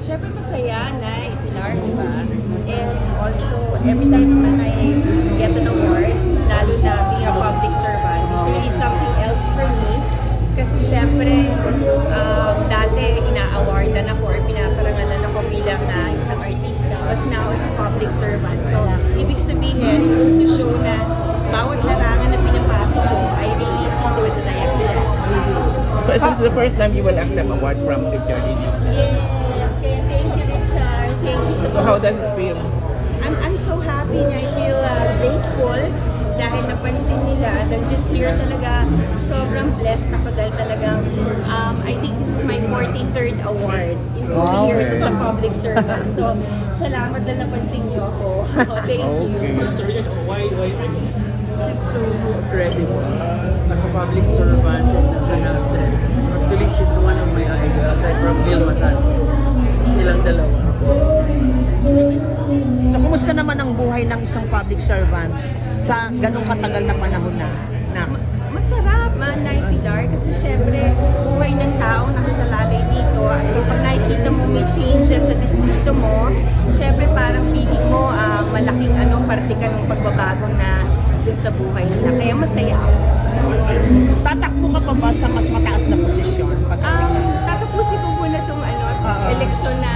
Siyempre masaya na Pilar, di ba? And also, every time na I get an award, lalo na being a public servant, it's really something else for me. Kasi siyempre, dati ina-awardan ako or pinaparangalan ako bilang na isang artista, but now as a public servant. So, ibig sabihin, it goes to show na bawat larangan na pinapasok ko, I really see to it that I excel. So is this the first time you will accept award from the Journey? Yes, kaya thank you, Richard. Thank you so So how does it feel? I'm so happy na I feel grateful dahil napansin nila that this year talaga sobrang blessed ako dahil talagang I think this is my 43rd award in 2 years as a public servant. So, salamat na napansin niyo ako. Thank you. Sir, why? She's so credible as a public servant and as an actress. Actually, she's one of my idols aside from Vilma Santos. Silang dalawa. So, kumusta naman ang buhay ng isang public servant sa ganong katagal na panahon na? Masarap man, Pilar, kasi syempre, buhay ng tao nakasalalay dito. At kapag nakikita mo may changes sa distrito mo, syempre parang feeling mo malaking parte ka ng pagbabago na dun sa buhay nila. Kaya masaya ako. Tatakbo ka pa ba sa mas mataas na posisyon? Tatapusin ko muna itong election na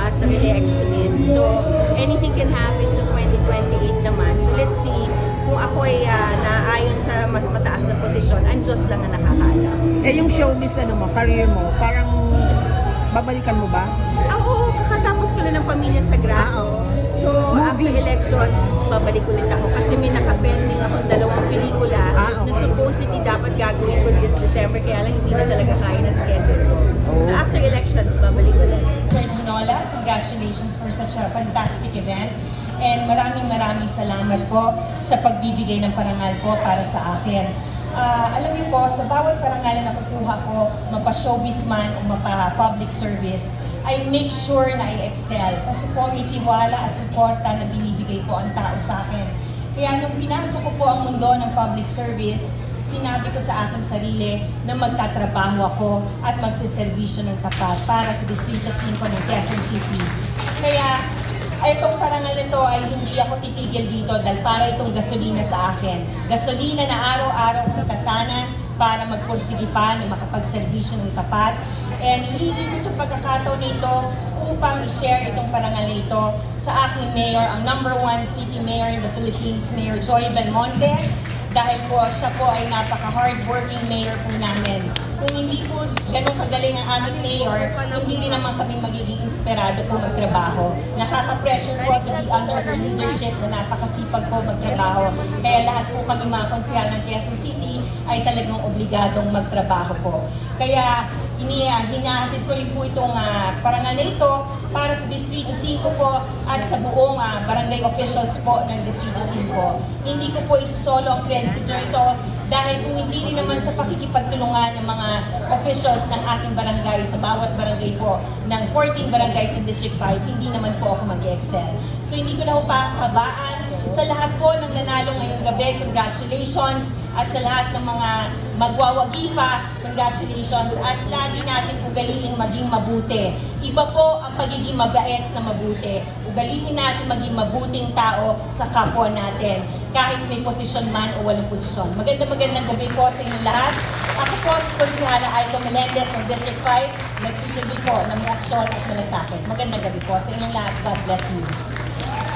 as a re-electionist. So, anything can happen sa 2028 naman. So, let's see kung ako ay naayon sa mas mataas na posisyon. Ang Diyos lang ang nakakaalam. Eh, yung showbiz, career mo, parang babalikan mo ba? Oo, kakatapos ko na ng Pamilya Sagrado. So, after elections, babalik ulit ako. Kasi may nakapending akong 2 pelikula na supposedly dapat gagawin ko this December. Kaya lang hindi na talaga kaya na schedule ko. So, after elections, babalik ulit. Nola, congratulations for such a fantastic event. And maraming salamat po sa pagbibigay ng parangal po para sa akin. Alam niyo po, sa bawat parangal na nakukuha ko, mapa-showbiz man o mapa-public service, I make sure na I excel. Kasi po may tiwala at suporta na binibigay po ang tao sa akin. Kaya nung pinasok ko po ang mundo ng public service, sinabi ko sa aking sarili na magtatrabaho ako at magsiservisyo ng tapat para sa Distrito 5 ng Quezon City. Kaya itong parangal nito ay hindi ako titigil dito dahil para itong gasolina sa akin. Gasolina na araw-araw kong tatanan para magpursigi pa na makapagservisyo ng tapat. And hindi ko itong pagkakataon nito upang i-share itong parangal nito sa aking mayor, ang #1 city mayor in the Philippines, Mayor Joy Belmonte. Dahil po siya po ay napaka-hardworking mayor po namin. Kung hindi po ganun kagaling ang aming mayor, hindi rin naman kami magiging inspirado po magtrabaho. Nakaka-pressure po to be under her leadership na napakasipag po magtrabaho. Kaya lahat po kami mga konsehal ng Quezon City ay talagang obligadong magtrabaho po. Kaya hinahatid ko rin po itong parangal na ito para sa Distrito 5 po at sa buong barangay officials po ng Distrito 5. Hindi ko po isosolo ang credit ito dahil kung hindi rin naman sa pakikipagtulungan ng mga officials ng aking barangay sa bawat barangay po ng 14 barangays sa District 5, hindi naman po ako mag-excel. So hindi ko na po pakakabaan sa lahat po ng nanalo ngayong gabi, congratulations. At sa lahat ng mga magwawagi pa, congratulations. At lagi natin ugaliin maging mabuti. Iba po ang pagiging mabait sa mabuti. Ugaliin natin maging mabuting tao sa kapwa natin. Kahit may posisyon man o walang posisyon. Magandang gabi po sa inyong lahat. Ako po si Konsehala Aiko Melendez ng District 5. Nagsisilbi po na may aksyon at malasakit. Magandang gabi po sa inyong lahat. God bless you.